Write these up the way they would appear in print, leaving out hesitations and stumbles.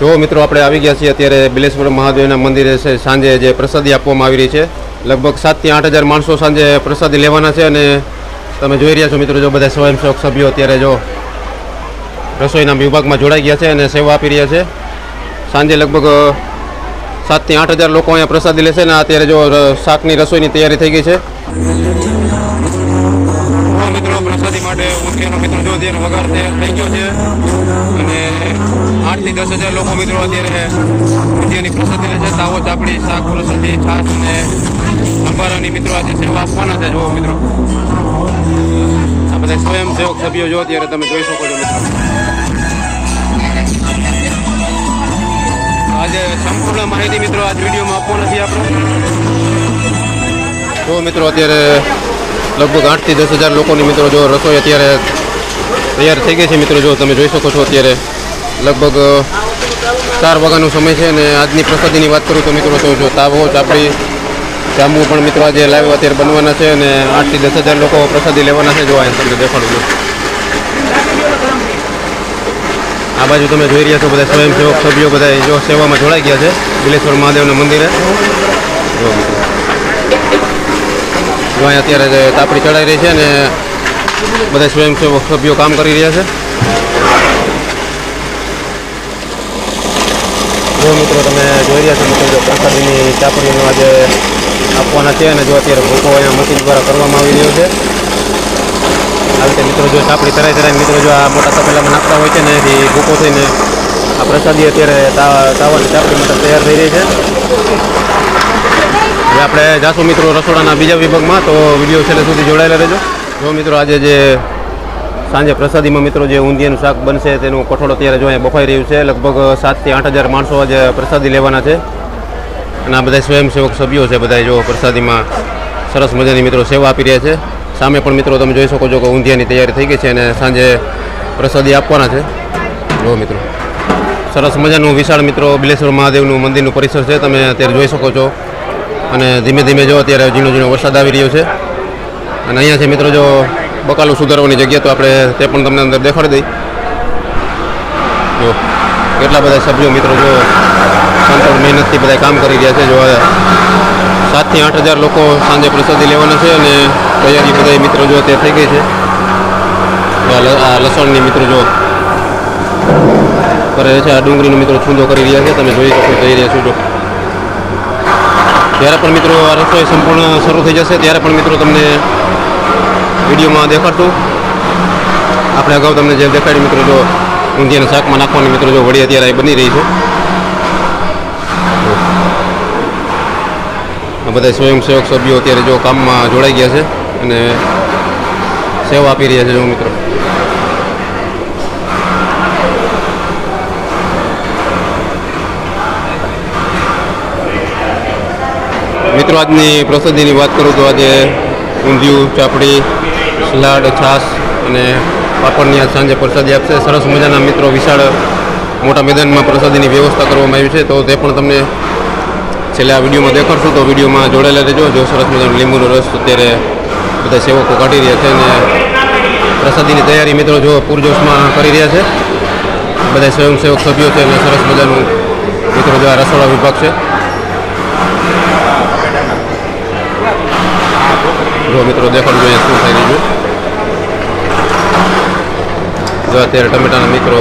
જો મિત્રો આપણે આવી ગયા છીએ અત્યારે બિલેશ્વર મહાદેવના મંદિરે છે સાંજે જે પ્રસાદી આપવામાં આવી રહી છે લગભગ 7 થી 8 હજાર માણસો સાંજે પ્રસાદી લેવાના છે અને તમે જોઈ રહ્યા છો મિત્રો જો બધા સ્વયંસેવક સભ્યો અત્યારે જો રસોઈના વિભાગમાં જોડાઈ ગયા છે અને સેવા આપી રહ્યા છે સાંજે લગભગ 7 થી 8 હજાર લોકો અહીંયા પ્રસાદી લેશે અને અત્યારે જો શાકની રસોઈની તૈયારી થઈ ગઈ છે મિત્રો પ્રસાદી માટે ઊંધિયાનો મિત્રો જો અત્યારે વઘાર થઈ ગયો છે અને 8 થી 10 હજાર લોકો મિત્રો અત્યારે ઊંધિયાની પ્રસાદી લે છે તાવો ચાપડી શાક પ્રસાદી છાશ અને સંભારાની મિત્રો આજે સેવા આપવાના છે જો મિત્રો આ બધા સ્વયંસેવક સભ્યો જો અત્યારે તમે જોઈ શકો છો મિત્રો આજે સંપૂર્ણ માહિતી મિત્રો આજ વિડીયોમાં આપવો નથી આપણે જો મિત્રો અત્યારે લગભગ 8 થી 10 હજાર લોકોની મિત્રો જો રસોઈ અત્યારે તૈયાર થઈ ગઈ છે મિત્રો જો તમે જોઈ શકો છો અત્યારે લગભગ 4 વાગ્યાનો સમય છે અને આજની પ્રસાદીની વાત કરું તો મિત્રો તો જો તાવો ચાપડી જાંબુ પણ મિત્રો આજે લાઈવ અત્યારે બનવાના છે અને 8 થી 10 હજાર લોકો પ્રસાદી લેવાના છે જો અહીં તમને દેખાડું છું આ બાજુ તમે જોઈ રહ્યા છો બધા સ્વયંસેવક સભ્યો બધા જો સેવામાં જોડાઈ ગયા છે બિલેશ્વર મહાદેવના મંદિરે જો અહીં અત્યારે તાપડી ચડાઈ રહી છે અને બધા સ્વયંસેવક સભ્યો કામ કરી રહ્યા છે જો મિત્રો તમે જોઈ રહ્યા છો મિત્રો જો પ્રસાદીની ચાપડીનું આજે આપવાના છે અને જો અત્યારે ભૂકો અહીંયા મશીન દ્વારા કરવામાં આવી રહ્યો છે આ રીતે મિત્રો જો ચાપડી તરાઈ મિત્રો જો આ મોટા તપેલામાં નાખતા હોય છે ને એથી ભૂકો થઈને આ પ્રસાદી અત્યારે તાવાની ચાપડી માટે તૈયાર થઈ રહી છે હવે આપણે જાશું મિત્રો રસોડાના બીજા વિભાગમાં તો વિડીયો છેલ્લે સુધી જોડાયેલા રહેજો જો મિત્રો આજે જે સાંજે પ્રસાદીમાં મિત્રો જે ઊંધિયાનું શાક બનશે તેનું કઠોળ અત્યારે જો અહીંયા બફાઈ રહ્યું છે લગભગ 7 થી 8 હજાર માણસો આજે પ્રસાદી લેવાના છે અને આ બધા સ્વયંસેવક સભ્યો છે બધા જો પ્રસાદીમાં સરસ મજાની મિત્રો સેવા આપી રહ્યા છે સામે પણ મિત્રો તમે જોઈ શકો છો કે ઊંધિયાની તૈયારી થઈ ગઈ છે અને સાંજે પ્રસાદી આપવાના છે જો મિત્રો સરસ મજાનું વિશાળ મિત્રો બિલેશ્વર મહાદેવનું મંદિરનું પરિસર છે તમે અત્યારે જોઈ શકો છો અને ધીમે ધીમે જો અત્યારે ઝીણો ઝીણો વરસાદ આવી રહ્યો છે અને અહીંયા છે મિત્રો જો બકાલું સુધારવાની જગ્યા તો આપણે તે પણ તમને અંદર દેખાડી દઈ જો કેટલા બધા સભ્યો મિત્રો જો સંપૂર્ણ મહેનતથી બધા કામ કરી રહ્યા છે જો 7 થી 8 હજાર લોકો સાંજે પ્રસાદી લેવાના છે અને તૈયારી બધા મિત્રો જો તે થઈ ગઈ છે આ લસણની મિત્રો જો કરે છે આ ડુંગળીનો મિત્રો છૂંદો કરી રહ્યા છે તમે જોઈ શકો જઈ રહ્યા છો જો જ્યારે પણ મિત્રો આ રસોઈ સંપૂર્ણ શરૂ થઈ જશે ત્યારે પણ મિત્રો તમને વિડીયોમાં દેખાડશું આપણે અગાઉ તમને જે દેખાડી મિત્રો જો ઊંધિયાના શાકમાં નાખવાની મિત્રો જો વડી અત્યારે બની રહી છે આ બધા સ્વયંસેવક સભ્યો અત્યારે જો કામમાં જોડાઈ ગયા છે અને સેવા આપી રહ્યા છે જો મિત્રો મિત્રો આજની પ્રસાદીની વાત કરું તો આજે ઊંધિયું ચાપડી સલાડ છાશ અને પાપડની આજ સાંજે પ્રસાદી આપશે સરસ મજાના મિત્રો વિશાળ મોટા મેદાનમાં પ્રસાદીની વ્યવસ્થા કરવામાં આવી છે તો તે પણ તમને છેલ્લે આ વિડીયોમાં દેખાડશું તો વિડીયોમાં જોડાયેલા રહેજો જો સરસ મજાનો લીંબુનો રસ અત્યારે બધા સેવકો કાઢી રહ્યા છે અને પ્રસાદીની તૈયારી મિત્રો જો પૂરજોશમાં કરી રહ્યા છે બધા સ્વયંસેવક સભ્યો છે અને સરસ મજાનું મિત્રો જો આ રસોડા વિભાગ છે જો મિત્રો દેખાડજો અહીંયા શું થઈ રહ્યું જો અત્યારે ટમેટાના મિત્રો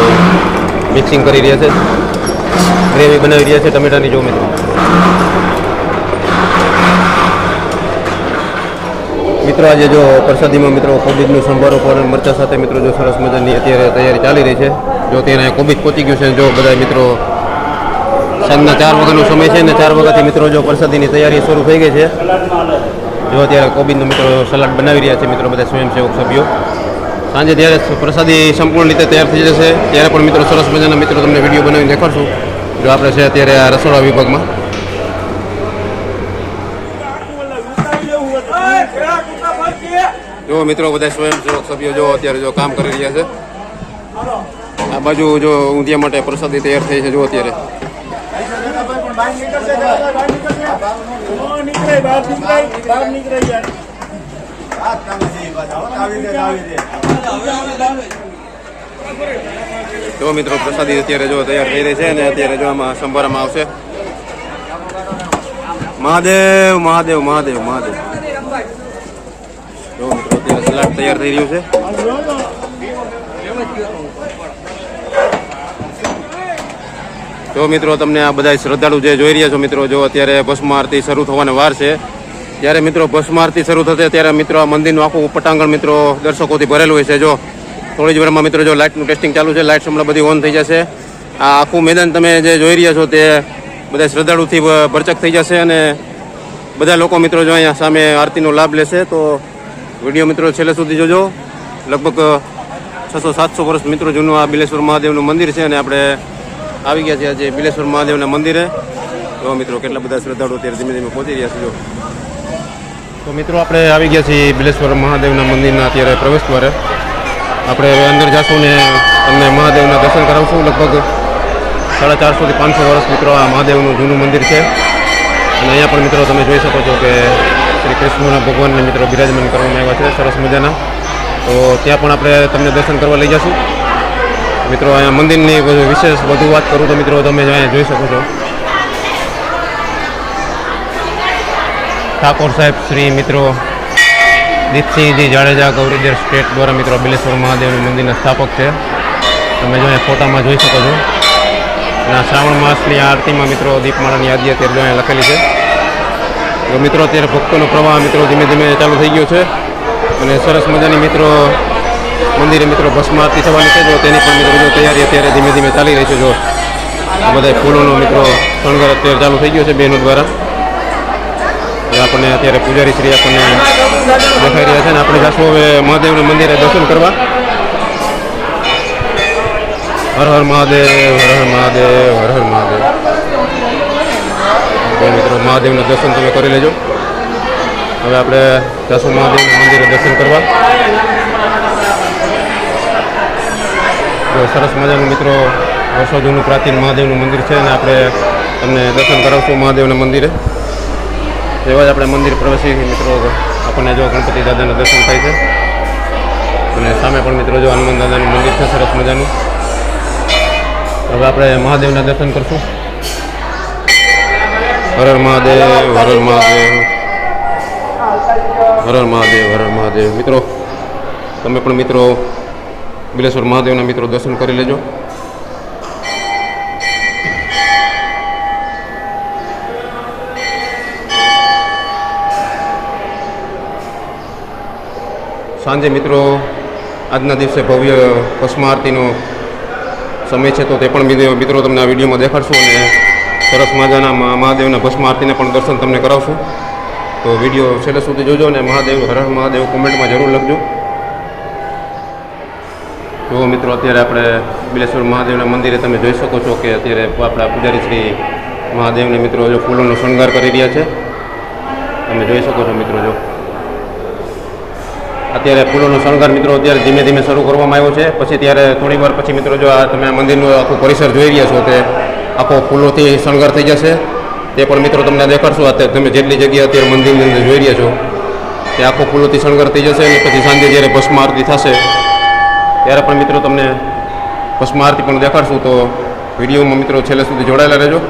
મિક્સિંગ કરી રહ્યા છે ગ્રેવી બનાવી રહ્યા છે ટમેટાની જો મિત્રો મિત્રો આજે જો પ્રસાદીમાં મિત્રો કોબીજનું સંભારો પણ મરચા સાથે મિત્રો જો સરસ મજાની અત્યારે તૈયારી ચાલી રહી છે જો ત્યાં કોબીજ પહોંચી ગયું છે જો બધા મિત્રો સાંજના 4 વાગ્યાનો સમય છે ને 4 વાગ્યાથી મિત્રો જો પ્રસાદીની તૈયારી શરૂ થઈ ગઈ છે જો અત્યારે કોબીજનો મિત્રો સલાડ બનાવી રહ્યા છે મિત્રો બધા સ્વયંસેવક સભ્યો સાંજે જ્યારે પ્રસાદી સંપૂર્ણ રીતે તૈયાર થઈ જશે ત્યારે પણ મિત્રો સરસ મજાના મિત્રો તમને વિડીયો બનાવીને દેખાડશું જો આપણે છે અત્યારે આ રસોડા વિભાગમાં જો મિત્રો બધા સ્વયંસેવક સભ્યો જો અત્યારે જો કામ કરી રહ્યા છે આ બાજુ જો ઊંધિયા માટે પ્રસાદી તૈયાર થઈ છે જો અત્યારે જો મિત્રો પ્રસાદી અત્યારે જો તૈયાર થઈ રહી છે અને અત્યારે જો આમાં સંભારામાં આવશે. મહાદેવ મહાદેવ મહાદેવ મહાદેવ. જો મિત્રો અત્યારે સલાડ તૈયાર થઈ રહ્યું છે. જો મિત્રો તમને આ બધા શ્રદ્ધાળુ જે જોઈ રહ્યા છો મિત્રો, જો અત્યારે ભસ્મ આરતી શરૂ થવાની વાર છે. ત્યારે મિત્રો ભસ્મ આરતી શરૂ થશે ત્યારે મિત્રો આ મંદિરનું આખું પટાંગણ મિત્રો દર્શકોથી ભરેલું હોય છે. જો થોડી જ વારમાં મિત્રો જો લાઇટનું ટેસ્ટિંગ ચાલુ છે, લાઇટ્સ હમણાં બધી ઓન થઈ જશે. આ આખું મેદાન તમે જે જોઈ રહ્યા છો તે બધા શ્રદ્ધાળુથી ભરચક થઈ જશે અને બધા લોકો મિત્રો જો અહીંયા સામે આરતીનો લાભ લેશે. તો વિડીયો મિત્રો છેલ્લે સુધી જોજો. લગભગ 600-700 વર્ષ મિત્રો જૂનું આ બિલેશ્વર મહાદેવનું મંદિર છે અને આપણે આવી ગયા છે આજે બિલેશ્વર મહાદેવના મંદિરે. તો મિત્રો કેટલા બધા શ્રદ્ધાળુઓ અત્યારે ધીમે ધીમે પહોંચી રહ્યા છે. જો તો મિત્રો આપણે આવી ગયા છીએ બિલેશ્વર મહાદેવના મંદિરના અત્યારે પ્રવેશ દ્વારે. આપણે હવે અંદર જઈશું ને તમને મહાદેવના દર્શન કરાવશું. લગભગ 450 થી 500 વર્ષ મિત્રો આ મહાદેવનું જૂનું મંદિર છે અને અહીંયા પણ મિત્રો તમે જોઈ શકો છો કે શ્રી કૃષ્ણના ભગવાનને મિત્રો બિરાજમાન કરવામાં આવ્યા છે સરસ મજાના. તો ત્યાં પણ આપણે તમને દર્શન કરવા લઈ જઈશું મિત્રો. અહીંયા મંદિરની વિશેષ વધુ વાત કરું તો મિત્રો તમે અહીંયા જોઈ શકો છો ઠાકોર સાહેબ શ્રી મિત્રો દીપસિંહજી જાડેજા ગૌરીધર સ્ટેટ દ્વારા મિત્રો બિલેશ્વર મહાદેવનું મંદિરના સ્થાપક છે. તમે જો અહીંયા ફોટામાં જોઈ શકો છો. અને શ્રાવણ માસની આરતીમાં મિત્રો દીપમાળાની યાદી અત્યારે જો અહીંયા લખેલી છે. તો મિત્રો અત્યારે ભક્તોનો પ્રવાહ મિત્રો ધીમે ધીમે ચાલુ થઈ ગયો છે અને સરસ મજાની મિત્રો મંદિરે મિત્રો ભસ્મ આરતી થવાની છે. જો તેની પણ મિત્રો જો તૈયારી અત્યારે ધીમે ધીમે ચાલી રહી છે. જો આ બધા ફૂલોનો મિત્રો શણગાર અત્યારે ચાલુ થઈ ગયો છે બહેનો દ્વારા. આપણને અત્યારે પૂજારી શ્રી આપણને દેખાઈ રહ્યા છે ને આપણે જઈશું હવે મહાદેવના મંદિરે દર્શન કરવા. હર હર મહાદેવ, હર હર મહાદેવ, હર હર મહાદેવ. મિત્રો મહાદેવના દર્શન તમે કરી લેજો. હવે આપણે જઈશું મહાદેવના મંદિરે દર્શન કરવા. તો સરસ મજાનું મિત્રો વર્ષો જૂનું પ્રાચીન મહાદેવનું મંદિર છે અને આપણે તમને દર્શન કરાવશું મહાદેવના મંદિરે. એવા જ આપણે મંદિર પ્રવેશી મિત્રો આપણને જો ગણપતિ દાદાના દર્શન થાય છે અને સામે પણ મિત્રો જો હનુમાન દાદાનું મંદિર છે સરસ મજાનું. હવે આપણે મહાદેવના દર્શન કરશું. હર હર મહાદેવ, હર હર મહાદેવ, હર હર મહાદેવ, હર હર મહાદેવ. મિત્રો તમે પણ મિત્રો બિલેશ્વર મહાદેવના મિત્રો દર્શન કરી લેજો. સાંજે મિત્રો આજના દિવસે ભવ્ય ભસ્મ આરતીનો સમય છે તો તે પણ મિત્રો તમને આ વિડીયોમાં દેખાડશું અને સરસ મજાના મહાદેવના ભસ્મ આરતીને પણ દર્શન તમને કરાવશું. તો વિડીયો છેલ્લે સુધી જોજો અને મહાદેવ હર હર મહાદેવ કોમેન્ટમાં જરૂર લખજો. તો મિત્રો અત્યારે આપણે બિલેશ્વર મહાદેવના મંદિરે તમે જોઈ શકો છો કે અત્યારે આપણા પૂજારી શ્રી મહાદેવને મિત્રો જો ફૂલોનો શણગાર કરી રહ્યા છે. તમે જોઈ શકો છો મિત્રો. જો અત્યારે ફૂલોનો શણગાર મિત્રો અત્યારે ધીમે ધીમે શરૂ કરવામાં આવ્યો છે. પછી ત્યારે થોડી વાર પછી મિત્રો જો આ તમે આ મંદિરનું આખું પરિસર જોઈ રહ્યા છો તે આખો ફૂલોથી શણગાર થઈ જશે. તે પણ મિત્રો તમને દેખાડશું. અત્યારે તમે જેટલી જગ્યા અત્યારે મંદિરની અંદર જોઈ રહ્યા છો તે આખો ફૂલોથી શણગાર થઈ જશે અને પછી સાંજે જ્યારે ભસ્મ આરતી થશે ત્યારે પણ મિત્રો તમને ભસ્મ આરતી પણ દેખાડશું. તો વિડીયોમાં મિત્રો છેલ્લે સુધી જોડાયેલા રહેજો.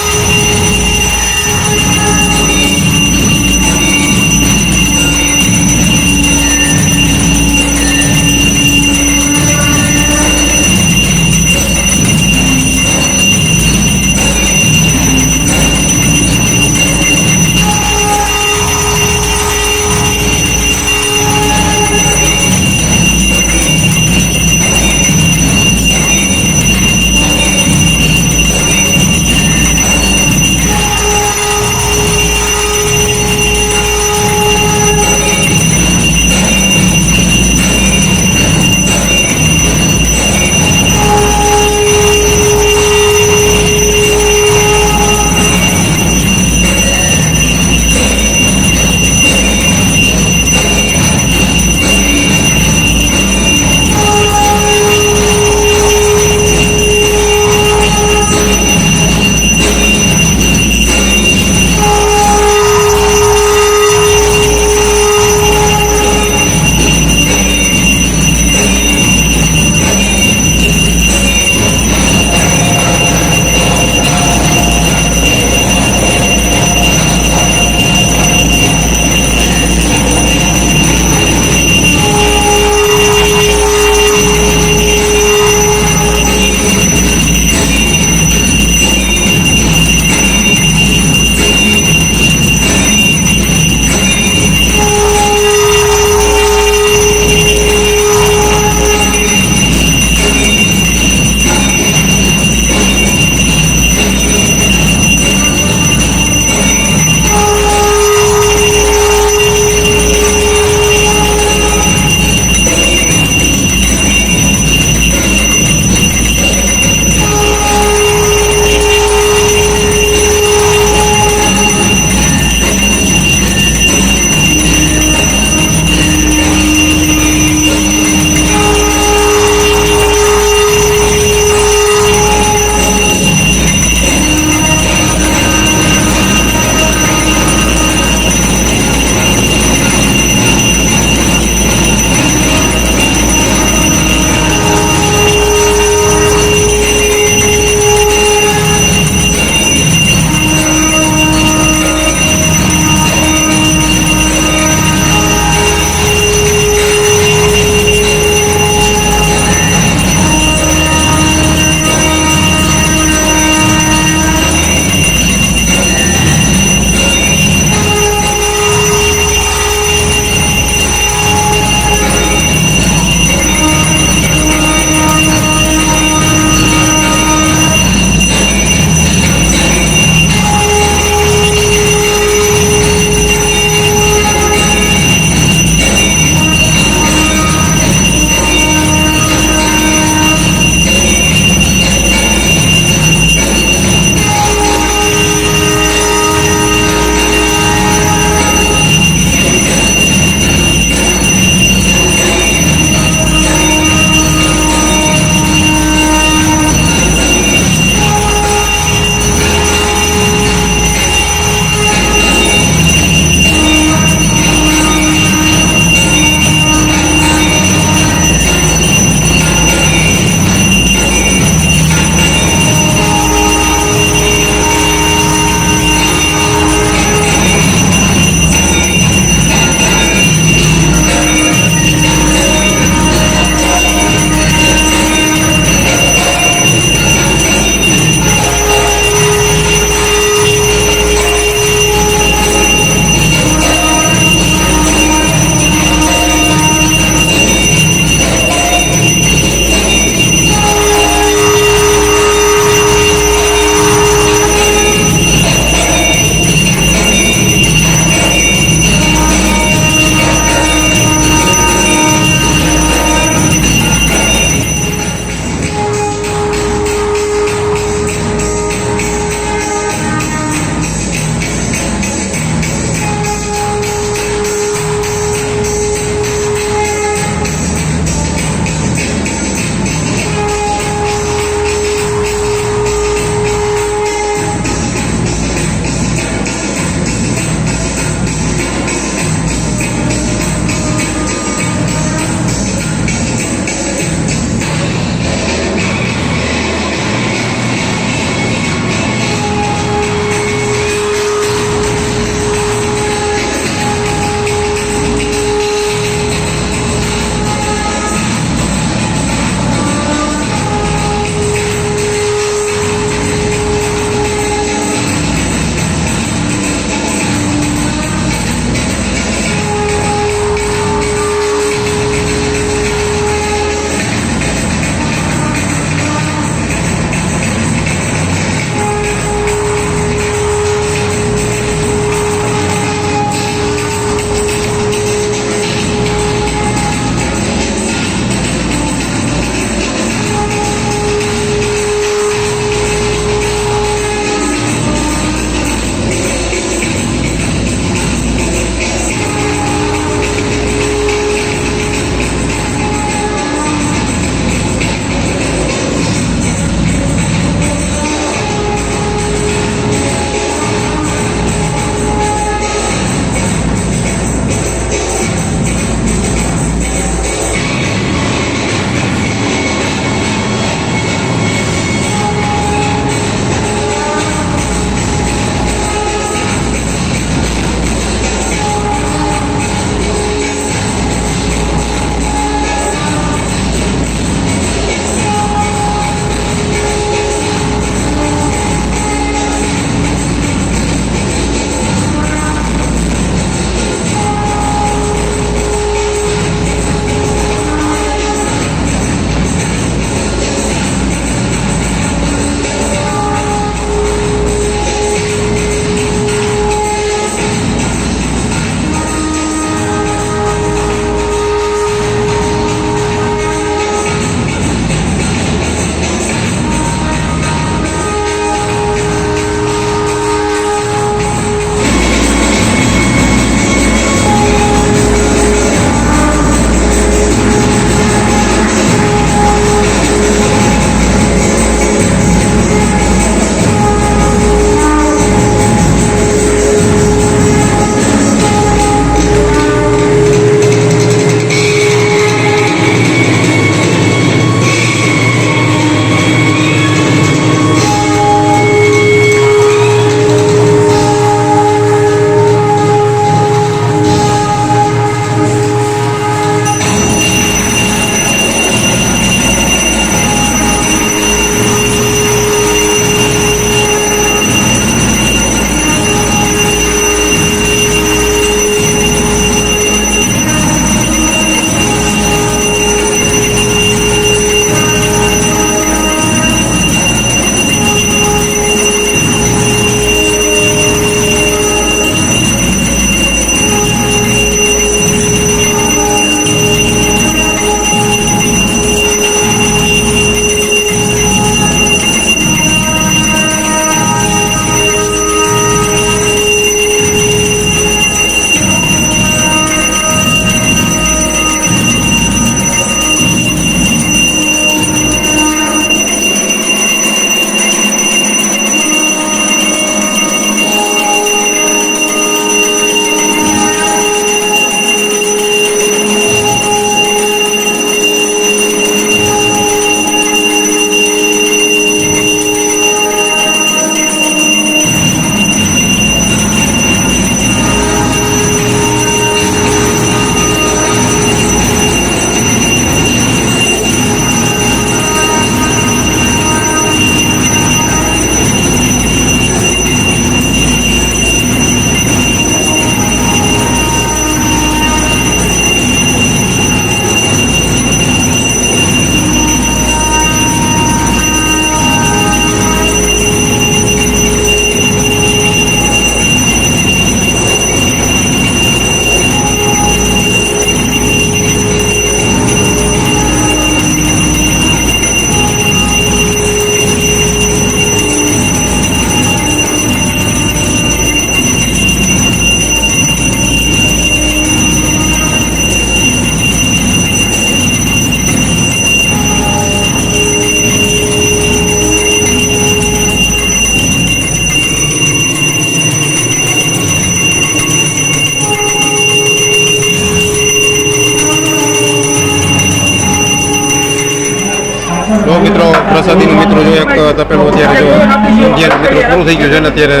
અત્યારે જો ઊંધિયાનું મિત્રો પૂરું થઈ ગયું છે ને અત્યારે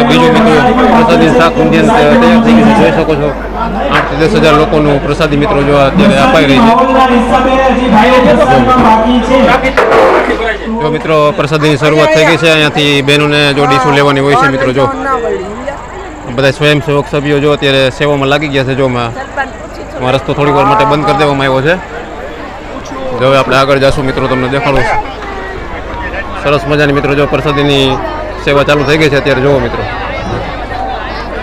બીજું મિત્રો પ્રસાદી શાક ઊંધિયાનું તૈયાર થઈ ગયું છે. જોઈ શકો છો 8 થી 10,000 લોકોનું પ્રસાદી મિત્રો જો અત્યારે અપાઈ રહી છે. જો મિત્રો પ્રસાદીની શરૂઆત થઈ ગઈ છે. અહીંયાથી બહેનોને જો ડીશું લેવાની હોય છે મિત્રો. જો બધા સ્વયંસેવક સભ્યો જો અત્યારે સેવામાં લાગી ગયા છે. જો રસ્તો થોડીક વાર માટે બંધ કરી દેવામાં આવ્યો છે. જો હવે આપણે આગળ જઈશું મિત્રો, તમને દેખાડું. સરસ મજાની મિત્રો જો પ્રસાદીની સેવા ચાલુ થઈ ગઈ છે અત્યારે. જુઓ મિત્રો,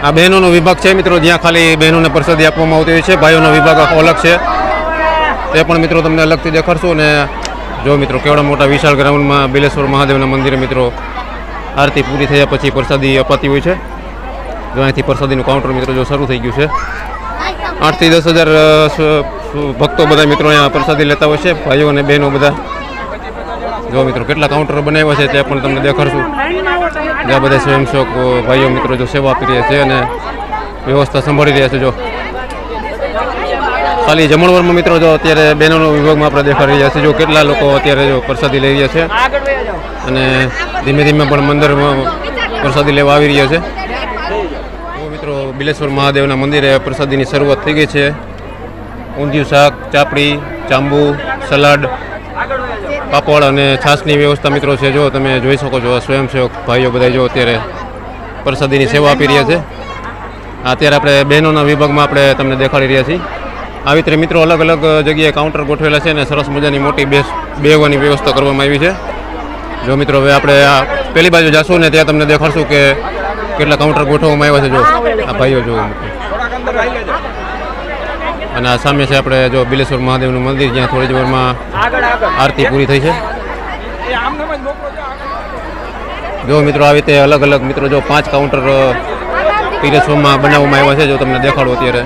આ બહેનોનો વિભાગ છે મિત્રો, જ્યાં ખાલી બહેનોને પ્રસાદી આપવામાં આવતી હોય છે. ભાઈઓનો વિભાગ આખો અલગ છે, તે પણ મિત્રો તમને અલગથી દેખાડશું. અને જો મિત્રો કેવડા મોટા વિશાળ ગ્રાઉન્ડમાં બિલેશ્વર મહાદેવના મંદિરે મિત્રો આરતી પૂરી થયા પછી પ્રસાદી અપાતી હોય છે. જો અહીંથી પ્રસાદીનું કાઉન્ટર મિત્રો જો શરૂ થઈ ગયું છે. 8 થી 10,000 ભક્તો બધા મિત્રો અહીંયા પ્રસાદી લેતા હોય છે, ભાઈઓ અને બહેનો બધા. જો મિત્રો કેટલા કાઉન્ટર બનાવ્યા છે તે પણ તમને દેખાડશું. જ્યાં બધા સ્વયંસેવક ભાઈઓ મિત્રો જો સેવા આપી રહ્યા છે અને વ્યવસ્થા સંભાળી રહ્યા છે. જો ખાલી જમણવારમાં મિત્રો જો અત્યારે બહેનોના વિભાગમાં આપણે દેખાડી રહ્યા છે. જો કેટલા લોકો અત્યારે જો પ્રસાદી લઈ રહ્યા છે અને ધીમે ધીમે પણ મંદિરમાં પ્રસાદી લેવા આવી રહ્યા છે. તો મિત્રો બિલેશ્વર મહાદેવના મંદિરે પ્રસાદીની શરૂઆત થઈ ગઈ છે. ઊંધિયું શાક, ચાપડી, ચાંબુ, સલાડ, પાપડ અને છાશની વ્યવસ્થા મિત્રો છે. જો તમે જોઈ શકો છો સ્વયંસેવક ભાઈઓ બધા જો અત્યારે પ્રસાદીની સેવા આપી રહ્યા છે. અત્યારે આપણે બહેનોના વિભાગમાં આપણે તમને દેખાડી રહ્યા છીએ. આવી રીતે મિત્રો અલગ અલગ જગ્યાએ કાઉન્ટર ગોઠવેલા છે અને સરસ મજાની મોટી બેસવાની વ્યવસ્થા કરવામાં આવી છે. જો મિત્રો હવે આપણે આ પેલી બાજુ જઈશું ને ત્યાં તમને દેખાડશું કે કેટલા કાઉન્ટર ગોઠવવામાં આવ્યા છે. જો આ ભાઈઓ જો અને આ સામે છે આપણે જો બિલેશ્વર મહાદેવનું મંદિર, જ્યાં થોડી જ વારમાં આરતી પૂરી થઈ છે. જો મિત્રો આવી રીતે અલગ અલગ મિત્રો જો 5 કાઉન્ટર બિલેશ્વરમાં બનાવવામાં આવ્યા છે. જો તમને દેખાડો અત્યારે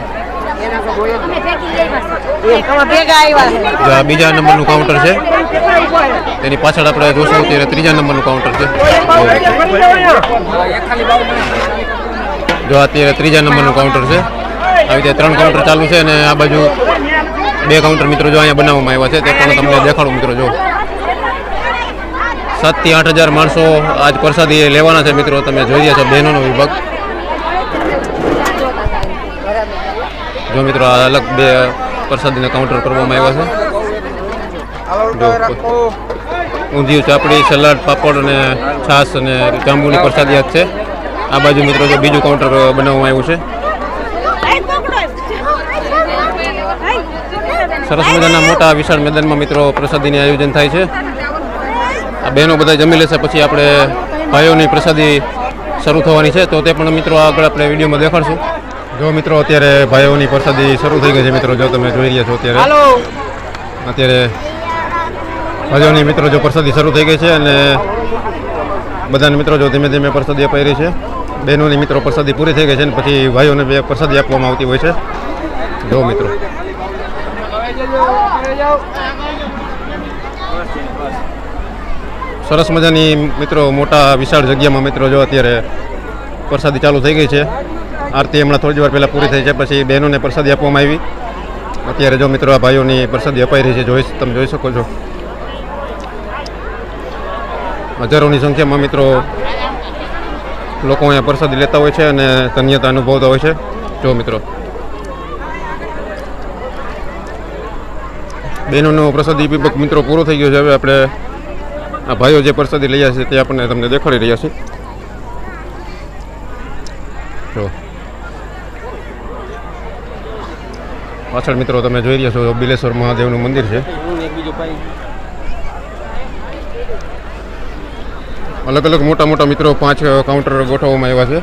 બીજા નંબરનું કાઉન્ટર છે, તેની પાછળ આપણે જોશું અત્યારે 3જા નંબરનું કાઉન્ટર છે. જો અત્યારે 3જા નંબરનું કાઉન્ટર છે. આવી રીતે 3 કાઉન્ટર ચાલુ છે અને આ બાજુ 2 કાઉન્ટર મિત્રો જો અહીંયા બનાવવામાં આવ્યા છે, તે પણ તમને દેખાડું મિત્રો. જો 7 થી 8,000 માણસો આજ પ્રસાદી લેવાના છે મિત્રો. તમે જોઈ રહ્યા છો બહેનોનો વિભાગ. જો મિત્રો આ અલગ 2 પ્રસાદીના કાઉન્ટર કરવામાં આવ્યા છે. ઊંધિયું, ચાપડી, સલાડ, પાપડ અને છાશ અને જાંબુની પ્રસાદી યાદ છે. આ બાજુ મિત્રો જો બીજું કાઉન્ટર બનાવવામાં આવ્યું છે. સરસ મજાના મોટા વિશાળ મેદાનમાં મિત્રો પ્રસાદીનું આયોજન થાય છે. આ બહેનો બધા જમી લેશે પછી આપણે ભાઈઓની પ્રસાદી શરૂ થવાની છે, તો તે પણ મિત્રો આગળ આપણે વિડીયોમાં દેખાડશું. જો મિત્રો અત્યારે ભાઈઓની પ્રસાદી શરૂ થઈ ગઈ છે મિત્રો. જો તમે જોઈ રહ્યા છો અત્યારે ભાઈઓની મિત્રો જો પ્રસાદી શરૂ થઈ ગઈ છે અને બધાને મિત્રો જો ધીમે ધીમે પ્રસાદી અપાઈ રહી છે. બહેનોની મિત્રો પ્રસાદી પૂરી થઈ ગઈ છે અને પછી ભાઈઓને પ્રસાદી આપવામાં આવતી હોય છે. જો મિત્રો સરસ મજાની મિત્રો મોટા વિશાળ જગ્યામાં મિત્રો જો અત્યારે પ્રસાદી ચાલુ થઈ ગઈ છે. આરતી હમણાં થોડી વાર પહેલાં પૂરી થઈ છે, પછી બહેનોને પ્રસાદી આપવામાં આવી. અત્યારે જો મિત્રો આ ભાઈઓની પ્રસાદી અપાઈ રહી છે. તમે જોઈ શકો છો હજારોની સંખ્યામાં મિત્રો લોકો અહીંયા પ્રસાદી લેતા હોય છે અને ધન્યતા અનુભવતા હોય છે. જો મિત્રો બહેનોનો પ્રસાદી વિભાગ મિત્રો પૂરો થઈ ગયો છે. હવે આપણે આ ભાઈઓ જે પ્રસાદી લઈ આવ્યા છે તે આપણને તમને દેખાડી રહ્યા છે. જો પાછળ મિત્રો તમે જોઈ રહ્યા છો બિલેશ્વર મહાદેવનું મંદિર છે. અલગ અલગ મોટા મોટા મિત્રો 5 કાઉન્ટર ગોઠવવામાં આવ્યા છે.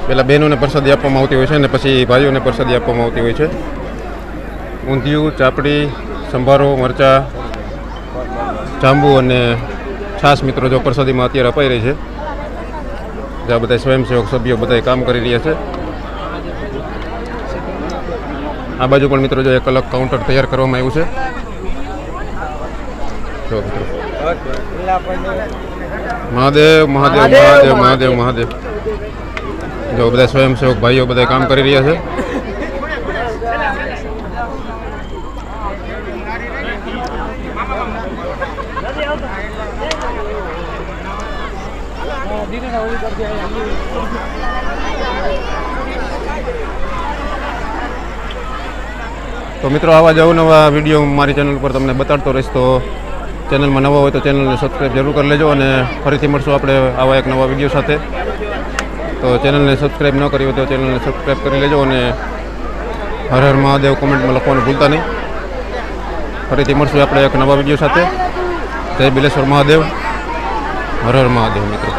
પહેલાં બહેનોને પ્રસાદી આપવામાં આવતી હોય છે અને પછી ભાઈઓને પ્રસાદી આપવામાં આવતી હોય છે. ઊંધિયું, ચાપડી, સંભારો, મરચાં, જાંબુ અને છાશ મિત્રો જો પ્રસાદીમાં અત્યારે અપાઈ રહી છે. જ્યાં બધા સ્વયંસેવક સભ્યો બધા કામ કરી રહ્યા છે. આ બાજુ પણ મિત્રો જો એક અલગ કાઉન્ટર તૈયાર કરવામાં આવ્યું છે. જો મિત્રો મહાદેવ મહાદેવ મહાદેવ મહાદેવ મહાદેવ. જો બધા સ્વયંસેવક ભાઈઓ બધા કામ કરી રહ્યા છે. તો મિત્રો આવા જ અવનવા વિડીયો મારી ચેનલ પર તમને બતાડતો રહીશ. તો ચેનલમાં નવા હોય તો ચેનલને સબસ્ક્રાઈબ જરૂર કરી લેજો અને ફરીથી મળશું આપણે આવા એક નવા વિડીયો સાથે. તો ચેનલને સબસ્ક્રાઈબ ન કરી હોય તો ચેનલને સબસ્ક્રાઈબ કરી લેજો અને હર હર મહાદેવ કોમેન્ટમાં લખવાનું ભૂલતા નહીં. ફરીથી મળશું આપણે એક નવા વિડીયો સાથે. જય બિલેશ્વર મહાદેવ, હર હર મહાદેવ મિત્રો.